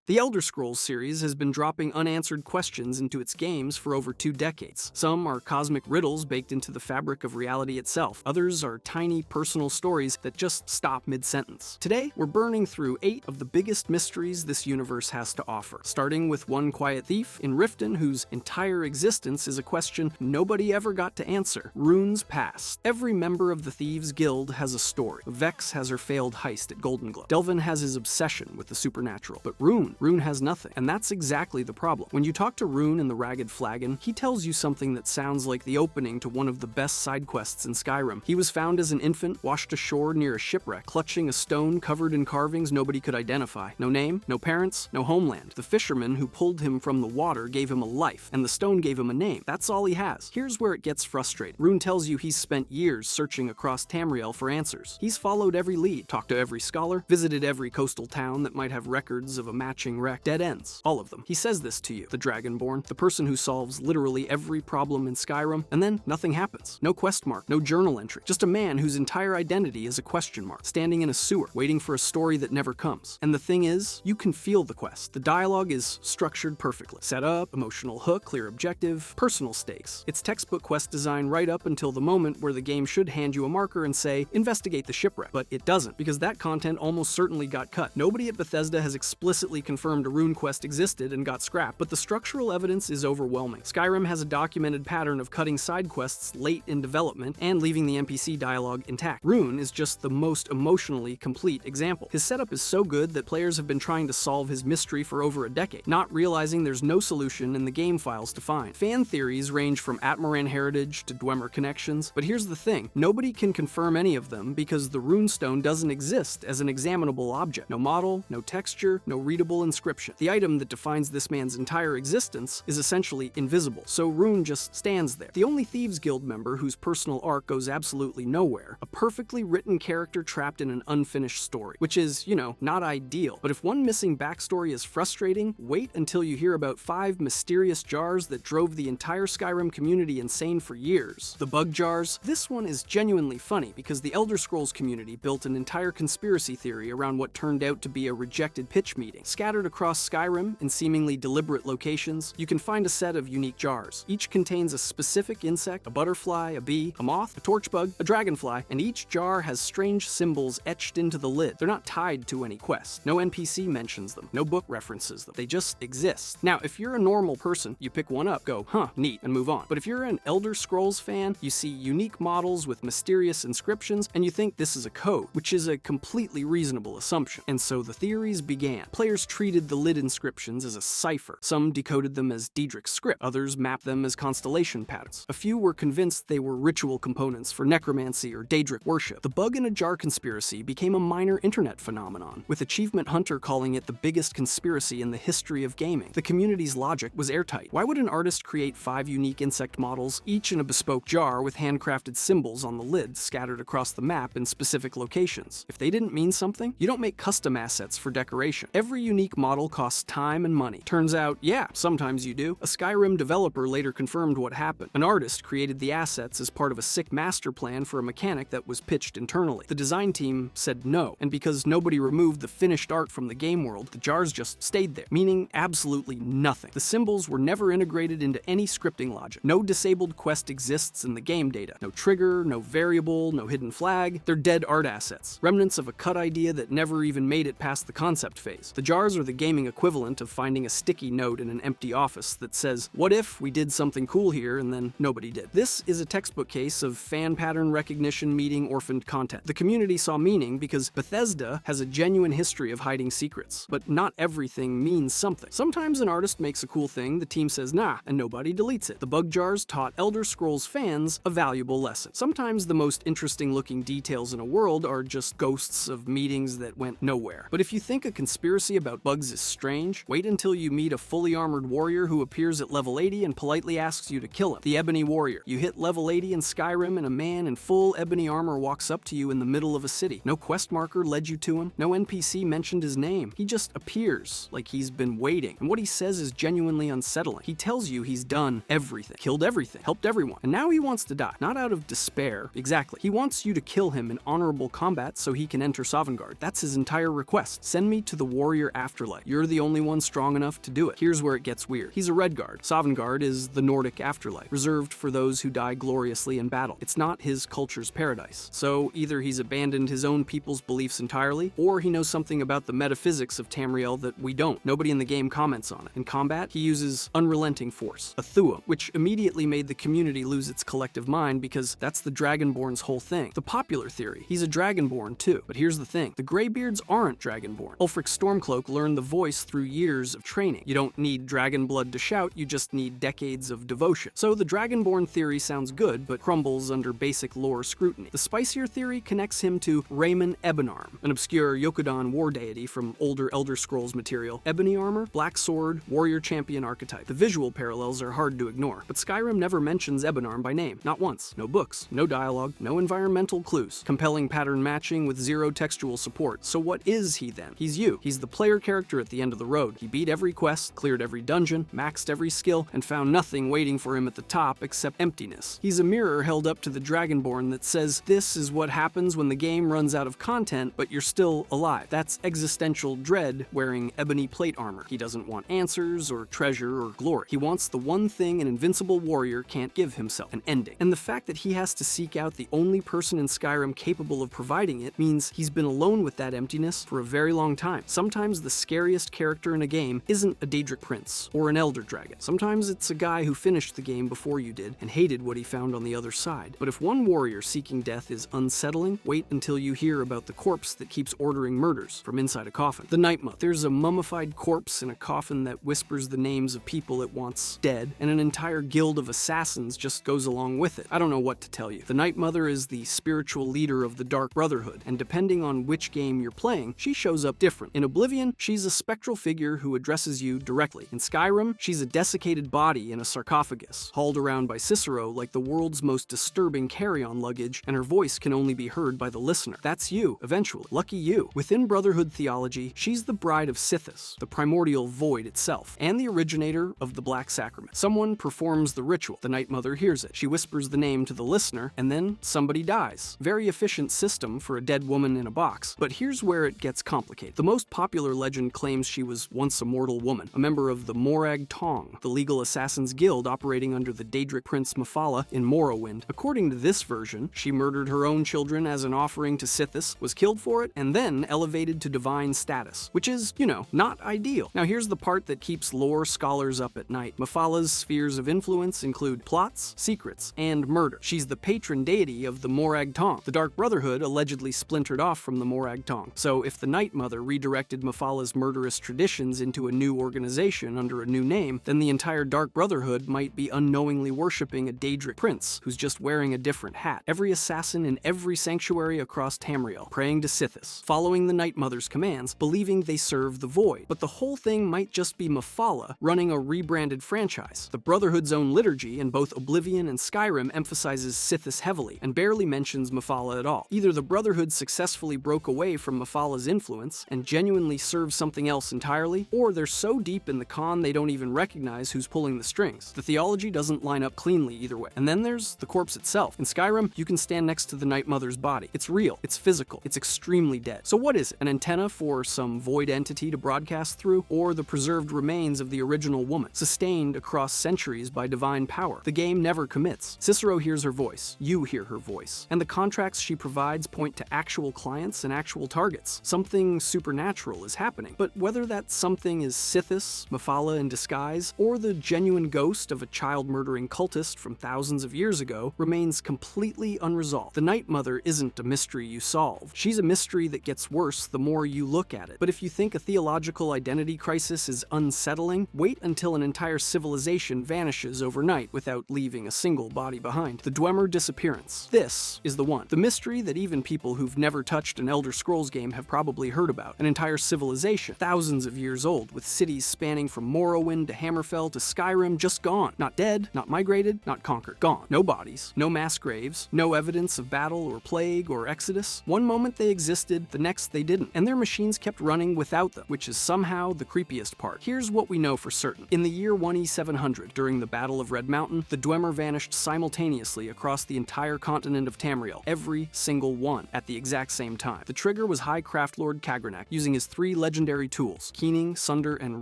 The Elder Scrolls series has been dropping unanswered questions into its games for over 2 decades. Some are cosmic riddles baked into the fabric of reality itself. Others are tiny, personal stories that just stop mid-sentence. Today, we're burning through 8 of the biggest mysteries this universe has to offer, starting with one quiet thief in Riften whose entire existence is a question nobody ever got to answer: Rune's past. Every member of the Thieves Guild has a story. Vex has her failed heist at Goldenglow. Delvin has his obsession with the supernatural. But Rune has nothing, and that's exactly the problem. When you talk to Rune in the Ragged Flagon, he tells you something that sounds like the opening to one of the best side quests in Skyrim. He was found as an infant, washed ashore near a shipwreck, clutching a stone covered in carvings nobody could identify. No name, no parents, no homeland. The fisherman who pulled him from the water gave him a life, and the stone gave him a name. That's all he has. Here's where it gets frustrating. Rune tells you he's spent years searching across Tamriel for answers. He's followed every lead, talked to every scholar, visited every coastal town that might have records of a matching wreck. Dead ends. All of them. He says this to you, the Dragonborn, the person who solves literally every problem in Skyrim, and then nothing happens. No quest mark, no journal entry. Just a man whose entire identity is a question mark, standing in a sewer, waiting for a story that never comes. And the thing is, you can feel the quest. The dialogue is structured perfectly. Set up, emotional hook, clear objective, personal stakes. It's textbook quest design right up until the moment where the game should hand you a marker and say, investigate the shipwreck. But it doesn't, because that content almost certainly got cut. Nobody at Bethesda has explicitly confirmed a Rune quest existed and got scrapped, but the structural evidence is overwhelming. Skyrim has a documented pattern of cutting side quests late in development and leaving the NPC dialogue intact. Rune is just the most emotionally complete example. His setup is so good that players have been trying to solve his mystery for over a decade, not realizing there's no solution in the game files to find. Fan theories range from Atmoran heritage to Dwemer connections, but here's the thing, nobody can confirm any of them because the runestone doesn't exist as an examinable object. No model, no texture, no readable inscription. The item that defines this man's entire existence is essentially invisible, so Rune just stands there. The only Thieves Guild member whose personal arc goes absolutely nowhere, a perfectly written character trapped in an unfinished story, which is, not ideal. But if one missing backstory is frustrating, wait until you hear about 5 mysterious jars that drove the entire Skyrim community insane for years. The bug jars? This one is genuinely funny because the Elder Scrolls community built an entire conspiracy theory around what turned out to be a rejected pitch meeting. Scattered across Skyrim, in seemingly deliberate locations, you can find a set of unique jars. Each contains a specific insect, a butterfly, a bee, a moth, a torchbug, a dragonfly, and each jar has strange symbols etched into the lid. They're not tied to any quest. No NPC mentions them. No book references them. They just exist. Now, if you're a normal person, you pick one up, go, huh, neat, and move on. But if you're an Elder Scrolls fan, you see unique models with mysterious inscriptions, and you think this is a code, which is a completely reasonable assumption. And so the theories began. Players treated the lid inscriptions as a cipher. Some decoded them as Daedric's script. Others mapped them as constellation patterns. A few were convinced they were ritual components for necromancy or Daedric worship. The bug in a jar conspiracy became a minor internet phenomenon, with Achievement Hunter calling it the biggest conspiracy in the history of gaming. The community's logic was airtight. Why would an artist create 5 unique insect models, each in a bespoke jar with handcrafted symbols on the lid scattered across the map in specific locations? If they didn't mean something, you don't make custom assets for decoration. Every unique model costs time and money. Turns out, yeah, sometimes you do. A Skyrim developer later confirmed what happened. An artist created the assets as part of a sick master plan for a mechanic that was pitched internally. The design team said no, and because nobody removed the finished art from the game world, the jars just stayed there, meaning absolutely nothing. The symbols were never integrated into any scripting logic. No disabled quest exists in the game data. No trigger, no variable, no hidden flag. They're dead art assets. Remnants of a cut idea that never even made it past the concept phase. The jars are the gaming equivalent of finding a sticky note in an empty office that says, what if we did something cool here and then nobody did? This is a textbook case of fan pattern recognition meeting orphaned content. The community saw meaning because Bethesda has a genuine history of hiding secrets, but not everything means something. Sometimes an artist makes a cool thing, the team says nah, and nobody deletes it. The bug jars taught Elder Scrolls fans a valuable lesson. Sometimes the most interesting looking details in a world are just ghosts of meetings that went nowhere. But if you think a conspiracy about bugs is strange, wait until you meet a fully armored warrior who appears at level 80 and politely asks you to kill him. The Ebony Warrior. You hit level 80 in Skyrim and a man in full ebony armor walks up to you in the middle of a city. No quest marker led you to him. No NPC mentioned his name. He just appears like he's been waiting. And what he says is genuinely unsettling. He tells you he's done everything, killed everything, helped everyone, and now he wants to die. Not out of despair, exactly. He wants you to kill him in honorable combat so he can enter Sovngarde. That's his entire request. Send me to the warrior after afterlife. You're the only one strong enough to do it. Here's where it gets weird. He's a Redguard. Sovngarde is the Nordic afterlife, reserved for those who die gloriously in battle. It's not his culture's paradise. So either he's abandoned his own people's beliefs entirely, or he knows something about the metaphysics of Tamriel that we don't. Nobody in the game comments on it. In combat, he uses unrelenting force, a Thuum, which immediately made the community lose its collective mind because that's the Dragonborn's whole thing. The popular theory, he's a Dragonborn too. But here's the thing, the Greybeards aren't Dragonborn. Ulfric Stormcloak learned the voice through years of training. You don't need dragon blood to shout, you just need decades of devotion. So the Dragonborn theory sounds good, but crumbles under basic lore scrutiny. The spicier theory connects him to Raymond Ebonarm, an obscure Yokudan war deity from older Elder Scrolls material. Ebony armor, black sword, warrior champion archetype. The visual parallels are hard to ignore, but Skyrim never mentions Ebonarm by name. Not once. No books, no dialogue, no environmental clues. Compelling pattern matching with zero textual support. So what is he then? He's you. He's the player character at the end of the road. He beat every quest, cleared every dungeon, maxed every skill, and found nothing waiting for him at the top except emptiness. He's a mirror held up to the Dragonborn that says, this is what happens when the game runs out of content, but you're still alive. That's existential dread wearing ebony plate armor. He doesn't want answers or treasure or glory. He wants the one thing an invincible warrior can't give himself, an ending. And the fact that he has to seek out the only person in Skyrim capable of providing it means he's been alone with that emptiness for a very long time. Sometimes the scariest character in a game isn't a Daedric Prince or an Elder Dragon. Sometimes it's a guy who finished the game before you did and hated what he found on the other side. But if one warrior seeking death is unsettling, wait until you hear about the corpse that keeps ordering murders from inside a coffin. The Night Mother. There's a mummified corpse in a coffin that whispers the names of people it wants dead, and an entire guild of assassins just goes along with it. I don't know what to tell you. The Night Mother is the spiritual leader of the Dark Brotherhood, and depending on which game you're playing, she shows up different. In Oblivion, she's a spectral figure who addresses you directly. In Skyrim, she's a desiccated body in a sarcophagus, hauled around by Cicero like the world's most disturbing carry-on luggage, and her voice can only be heard by the listener. That's you, eventually. Lucky you. Within Brotherhood theology, she's the bride of Sithis, the primordial void itself, and the originator of the Black Sacrament. Someone performs the ritual. The Night Mother hears it. She whispers the name to the listener, and then somebody dies. Very efficient system for a dead woman in a box. But here's where it gets complicated. The most popular legend claims she was once a mortal woman, a member of the Morag Tong, the legal assassins guild operating under the Daedric Prince Mephala in Morrowind. According to this version, she murdered her own children as an offering to Sithis, was killed for it, and then elevated to divine status, which is, you know, not ideal. Now here's the part that keeps lore scholars up at night. Mephala's spheres of influence include plots, secrets, and murder. She's the patron deity of the Morag Tong. The Dark Brotherhood allegedly splintered off from the Morag Tong. So if the Night Mother redirected Mephala's murderous traditions into a new organization under a new name, then the entire Dark Brotherhood might be unknowingly worshipping a Daedric prince who's just wearing a different hat. Every assassin in every sanctuary across Tamriel, praying to Sithis, following the Night Mother's commands, believing they serve the Void. But the whole thing might just be Mephala running a rebranded franchise. The Brotherhood's own liturgy in both Oblivion and Skyrim emphasizes Sithis heavily and barely mentions Mephala at all. Either the Brotherhood successfully broke away from Mephala's influence and genuinely serves something else entirely, or they're so deep in the con they don't even recognize who's pulling the strings. The theology doesn't line up cleanly either way. And then there's the corpse itself. In Skyrim, you can stand next to the Night Mother's body. It's real, it's physical, it's extremely dead. So what is it? An antenna for some void entity to broadcast through, or the preserved remains of the original woman, sustained across centuries by divine power? The game never commits. Cicero hears her voice, you hear her voice, and the contracts she provides point to actual clients and actual targets. Something supernatural is happening, but whether that something is Sithis, Mephala in disguise, or the genuine ghost of a child-murdering cultist from thousands of years ago remains completely unresolved. The Night Mother isn't a mystery you solve. She's a mystery that gets worse the more you look at it. But if you think a theological identity crisis is unsettling, wait until an entire civilization vanishes overnight without leaving a single body behind. The Dwemer disappearance. This is the one. The mystery that even people who've never touched an Elder Scrolls game have probably heard about. An entire civilization, thousands of years old, with cities spanning from Morrowind to Hammerfell to Skyrim, just gone. Not dead, not migrated, not conquered. Gone. No bodies, no mass graves, no evidence of battle or plague or exodus. One moment they existed, the next they didn't. And their machines kept running without them, which is somehow the creepiest part. Here's what we know for certain. In the year 1E700, during the Battle of Red Mountain, the Dwemer vanished simultaneously across the entire continent of Tamriel. Every single one, at the exact same time. The trigger was High Craft Lord Kagranak, using his 3 legendary legendary tools, Keening, Sunder, and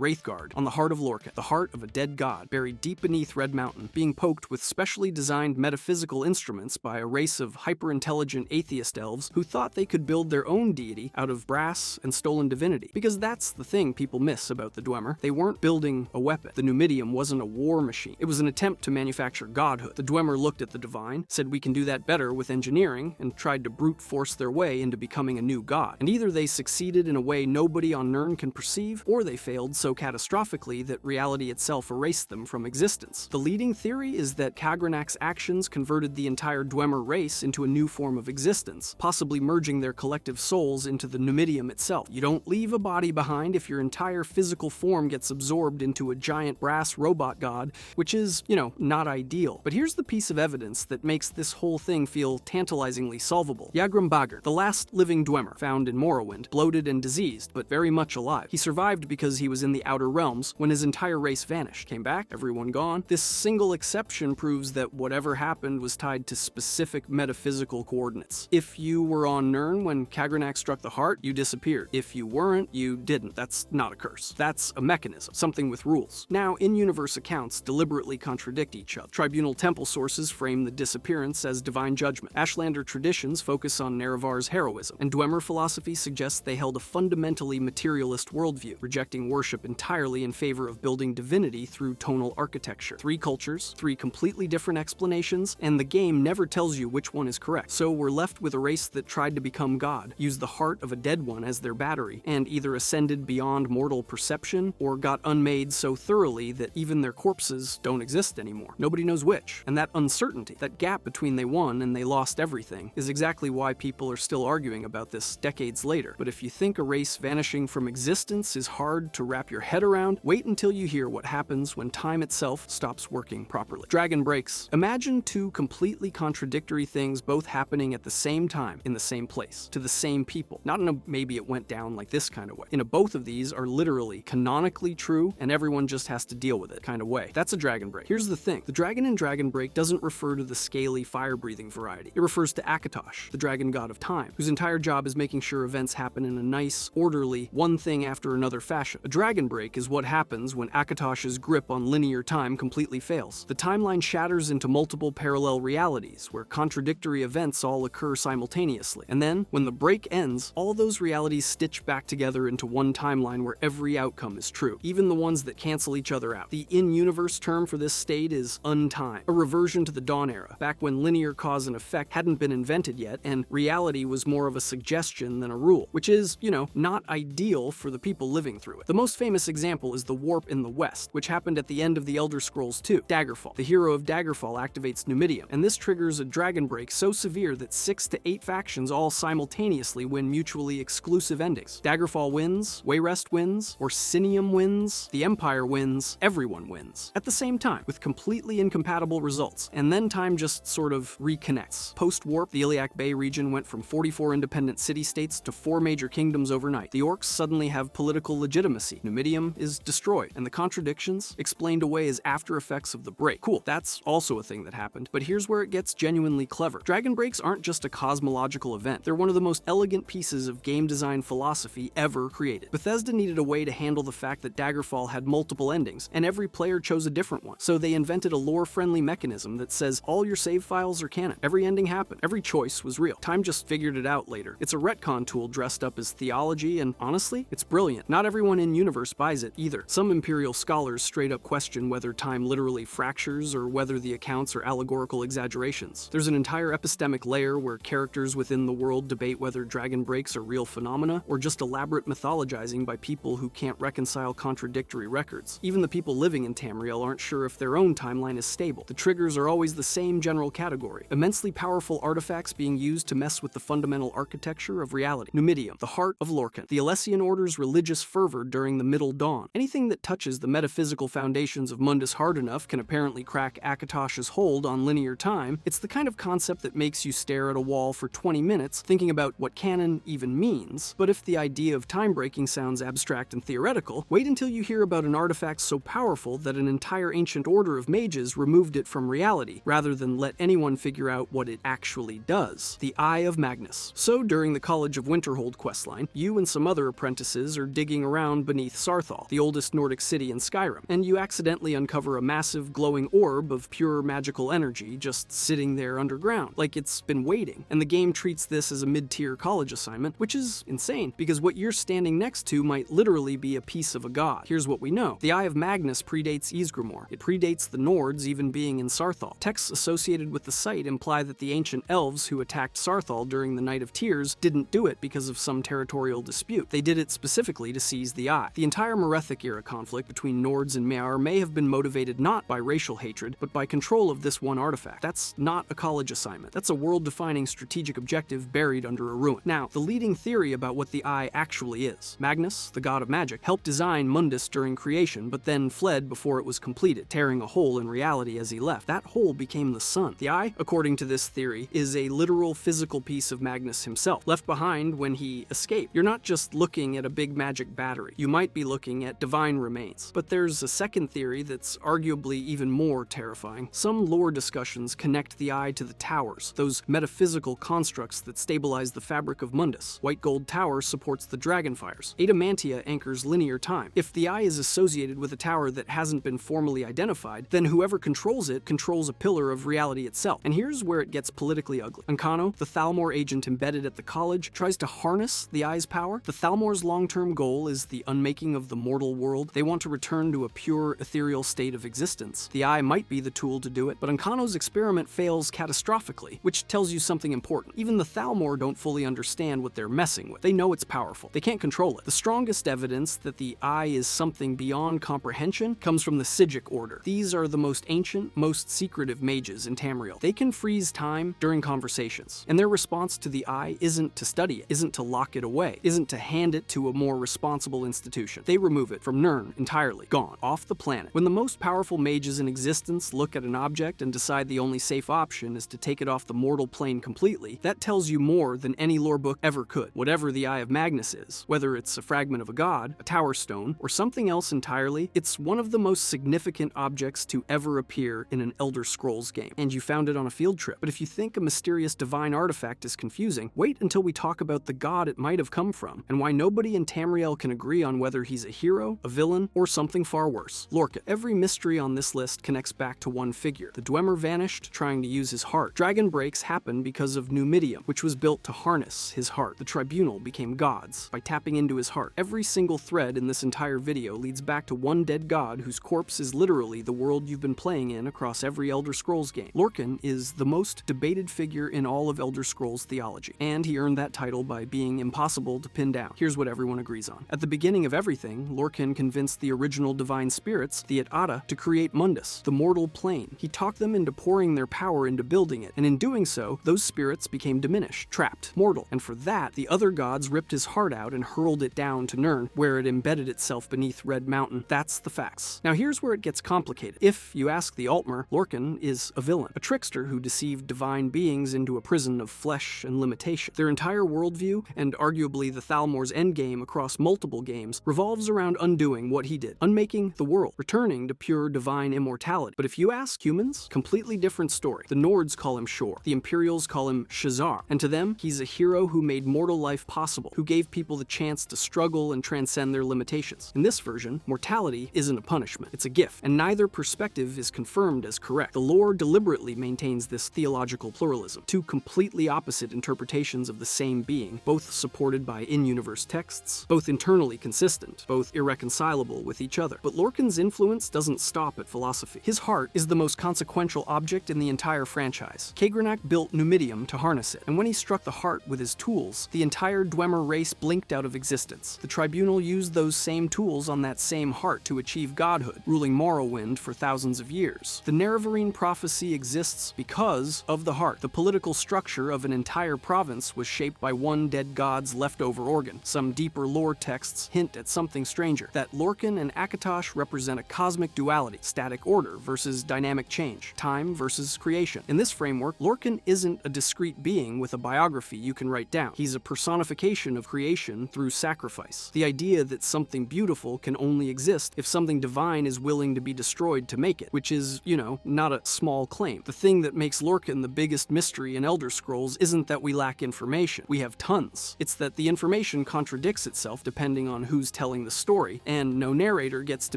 Wraithguard, on the heart of Lorkhan, the heart of a dead god buried deep beneath Red Mountain, being poked with specially designed metaphysical instruments by a race of hyper-intelligent atheist elves who thought they could build their own deity out of brass and stolen divinity. Because that's the thing people miss about the Dwemer. They weren't building a weapon. The Numidium wasn't a war machine. It was an attempt to manufacture godhood. The Dwemer looked at the divine, said we can do that better with engineering, and tried to brute force their way into becoming a new god. And either they succeeded in a way nobody on Nirn can perceive, or they failed so catastrophically that reality itself erased them from existence. The leading theory is that Kagranak's actions converted the entire Dwemer race into a new form of existence, possibly merging their collective souls into the Numidium itself. You don't leave a body behind if your entire physical form gets absorbed into a giant brass robot god, which is, not ideal. But here's the piece of evidence that makes this whole thing feel tantalizingly solvable. Yagrum Bagr, the last living Dwemer, found in Morrowind, bloated and diseased, but very much alive. He survived because he was in the Outer Realms when his entire race vanished. Came back, everyone gone. This single exception proves that whatever happened was tied to specific metaphysical coordinates. If you were on Nirn when Kagranak struck the heart, you disappeared. If you weren't, you didn't. That's not a curse. That's a mechanism, something with rules. Now, in-universe accounts deliberately contradict each other. Tribunal temple sources frame the disappearance as divine judgment. Ashlander traditions focus on Nerevar's heroism, and Dwemer philosophy suggests they held a fundamentally materialist worldview, rejecting worship entirely in favor of building divinity through tonal architecture. Three cultures, three completely different explanations, and the game never tells you which one is correct. So we're left with a race that tried to become God, used the heart of a dead one as their battery, and either ascended beyond mortal perception or got unmade so thoroughly that even their corpses don't exist anymore. Nobody knows which. And that uncertainty, that gap between they won and they lost everything, is exactly why people are still arguing about this decades later. But if you think a race vanishing from existence is hard to wrap your head around, wait until you hear what happens when time itself stops working properly. Dragon breaks. Imagine two completely contradictory things both happening at the same time in the same place, to the same people. Not in a maybe it went down like this kind of way. In a both of these are literally canonically true and everyone just has to deal with it kind of way. That's a dragon break. Here's the thing. The dragon in Dragon Break doesn't refer to the scaly fire-breathing variety. It refers to Akatosh, the dragon god of time, whose entire job is making sure events happen in a nice, orderly, one thing after another fashion. A dragon break is what happens when Akatosh's grip on linear time completely fails. The timeline shatters into multiple parallel realities, where contradictory events all occur simultaneously. And then, when the break ends, all those realities stitch back together into one timeline where every outcome is true, even the ones that cancel each other out. The in-universe term for this state is untime, a reversion to the Dawn era, back when linear cause and effect hadn't been invented yet, and reality was more of a suggestion than a rule, which is, not ideal for the people living through it. The most famous example is the warp in the West, which happened at the end of the Elder Scrolls II. Daggerfall. The hero of Daggerfall activates Numidium, and this triggers a dragon break so severe that 6 to 8 factions all simultaneously win mutually exclusive endings. Daggerfall wins, Wayrest wins, Orsinium wins, the Empire wins, everyone wins. At the same time, with completely incompatible results, and then time just sort of reconnects. Post-warp, the Iliac Bay region went from 44 independent city-states to 4 major kingdoms overnight. The orcs suddenly have political legitimacy. Numidium is destroyed, and the contradictions explained away as after effects of the break. Cool, that's also a thing that happened, but here's where it gets genuinely clever. Dragon breaks aren't just a cosmological event. They're one of the most elegant pieces of game design philosophy ever created. Bethesda needed a way to handle the fact that Daggerfall had multiple endings, and every player chose a different one. So they invented a lore-friendly mechanism that says all your save files are canon. Every ending happened. Every choice was real. Time just figured it out later. It's a retcon tool dressed up as theology, and honestly, it's brilliant. Not everyone in universe buys it either. Some Imperial scholars straight up question whether time literally fractures or whether the accounts are allegorical exaggerations. There's an entire epistemic layer where characters within the world debate whether dragon breaks are real phenomena or just elaborate mythologizing by people who can't reconcile contradictory records. Even the people living in Tamriel aren't sure if their own timeline is stable. The triggers are always the same general category. Immensely powerful artifacts being used to mess with the fundamental architecture of reality. Numidium, the heart of Lorkhan. The Alessian Order's religious fervor during the Middle Dawn. Anything that touches the metaphysical foundations of Mundus hard enough can apparently crack Akatosh's hold on linear time. It's the kind of concept that makes you stare at a wall for 20 minutes thinking about what canon even means. But if the idea of time breaking sounds abstract and theoretical, wait until you hear about an artifact so powerful that an entire ancient order of mages removed it from reality, rather than let anyone figure out what it actually does. The Eye of Magnus. So during the College of Winterhold questline, you and some other apprentices apprentices are digging around beneath Saarthal, the oldest Nordic city in Skyrim, and you accidentally uncover a massive glowing orb of pure magical energy just sitting there underground, like it's been waiting, and the game treats this as a mid-tier college assignment, which is insane, because what you're standing next to might literally be a piece of a god. Here's what we know. The Eye of Magnus predates Ysgramor. It predates the Nords even being in Saarthal. Texts associated with the site imply that the ancient elves who attacked Saarthal during the Night of Tears didn't do it because of some territorial dispute. They did it specifically to seize the Eye. The entire Merethic-era conflict between Nords and Maiar may have been motivated not by racial hatred, but by control of this one artifact. That's not a college assignment. That's a world-defining strategic objective buried under a ruin. Now, the leading theory about what the Eye actually is. Magnus, the god of magic, helped design Mundus during creation, but then fled before it was completed, tearing a hole in reality as he left. That hole became the sun. The Eye, according to this theory, is a literal physical piece of Magnus himself, left behind when he escaped. You're not just looking at a big magic battery. You might be looking at divine remains. But there's a second theory that's arguably even more terrifying. Some lore discussions connect the Eye to the towers, those metaphysical constructs that stabilize the fabric of Mundus. White Gold Tower supports the Dragonfires. Adamantia anchors linear time. If the Eye is associated with a tower that hasn't been formally identified, then whoever controls it controls a pillar of reality itself. And here's where it gets politically ugly. Ancano, the Thalmor agent embedded at the college, tries to harness the Eye's power. The Thalmor's long-term goal is the unmaking of the mortal world. They want to return to a pure, ethereal state of existence. The Eye might be the tool to do it, but Ancano's experiment fails catastrophically, which tells you something important. Even the Thalmor don't fully understand what they're messing with. They know it's powerful. They can't control it. The strongest evidence that the Eye is something beyond comprehension comes from the Psijic Order. These are the most ancient, most secretive mages in Tamriel. They can freeze time during conversations, and their response to the Eye isn't to study it, isn't to lock it away, isn't to hand it to a more responsible institution. They remove it from Nirn entirely, gone, off the planet. When the most powerful mages in existence look at an object and decide the only safe option is to take it off the mortal plane completely, that tells you more than any lore book ever could. Whatever the Eye of Magnus is, whether it's a fragment of a god, a tower stone, or something else entirely, it's one of the most significant objects to ever appear in an Elder Scrolls game. And you found it on a field trip. But if you think a mysterious divine artifact is confusing, wait until we talk about the god it might have come from, and why nobody in Tamriel can agree on whether he's a hero, a villain, or something far worse. Lorkhan. Every mystery on this list connects back to one figure. The Dwemer vanished, trying to use his heart. Dragon breaks happened because of Numidium, which was built to harness his heart. The Tribunal became gods by tapping into his heart. Every single thread in this entire video leads back to one dead god whose corpse is literally the world you've been playing in across every Elder Scrolls game. Lorkhan is the most debated figure in all of Elder Scrolls theology, and he earned that title by being impossible to pin down. Here's what everyone agrees on. At the beginning of everything, Lorkhan convinced the original divine spirits, the Et'Ada, to create Mundus, the mortal plane. He talked them into pouring their power into building it, and in doing so, those spirits became diminished, trapped, mortal, and for that, the other gods ripped his heart out and hurled it down to Nirn, where it embedded itself beneath Red Mountain. That's the facts. Now here's where it gets complicated. If you ask the Altmer, Lorkhan is a villain, a trickster who deceived divine beings into a prison of flesh and limitation. Their entire worldview, and arguably the Thalmor's endgame across multiple games, revolves around undoing what he did, unmaking the world, returning to pure divine immortality. But if you ask humans, completely different story. The Nords call him Shor, the Imperials call him Shazar, and to them, he's a hero who made mortal life possible, who gave people the chance to struggle and transcend their limitations. In this version, mortality isn't a punishment, it's a gift, and neither perspective is confirmed as correct. The lore deliberately maintains this theological pluralism, two completely opposite interpretations of the same being, both supported by in-universe texts, both internally consistent, both irreconcilable with each other. But Lorkhan's influence doesn't stop at philosophy. His heart is the most consequential object in the entire franchise. Kagrenac built Numidium to harness it, and when he struck the heart with his tools, the entire Dwemer race blinked out of existence. The Tribunal used those same tools on that same heart to achieve godhood, ruling Morrowind for thousands of years. The Nerevarine prophecy exists because of the heart. The political structure of an entire province was shaped by one dead god's leftover organ. Some deeper lore texts hint at something stranger, that Lorkhan and Akatosh represent a cosmic duality, static order versus dynamic change, time versus creation. In this framework, Lorkhan isn't a discrete being with a biography you can write down. He's a personification of creation through sacrifice. The idea that something beautiful can only exist if something divine is willing to be destroyed to make it, which is, not a small claim. The thing that makes Lorkhan the biggest mystery in Elder Scrolls isn't that we lack information. We have tons. It's that the information contradicts contradicts itself depending on who's telling the story, and no narrator gets to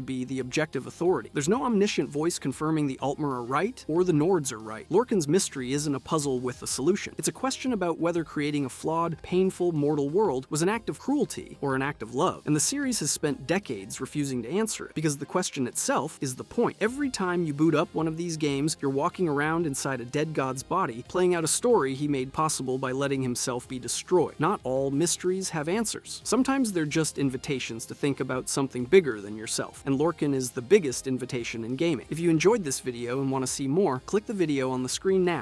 be the objective authority. There's no omniscient voice confirming the Altmer are right or the Nords are right. Lorcan's mystery isn't a puzzle with a solution. It's a question about whether creating a flawed, painful, mortal world was an act of cruelty or an act of love. And the series has spent decades refusing to answer it, because the question itself is the point. Every time you boot up one of these games, you're walking around inside a dead god's body, playing out a story he made possible by letting himself be destroyed. Not all mysteries have answers. Sometimes they're just invitations to think about something bigger than yourself, and Lorcan is the biggest invitation in gaming. If you enjoyed this video and want to see more, click the video on the screen now.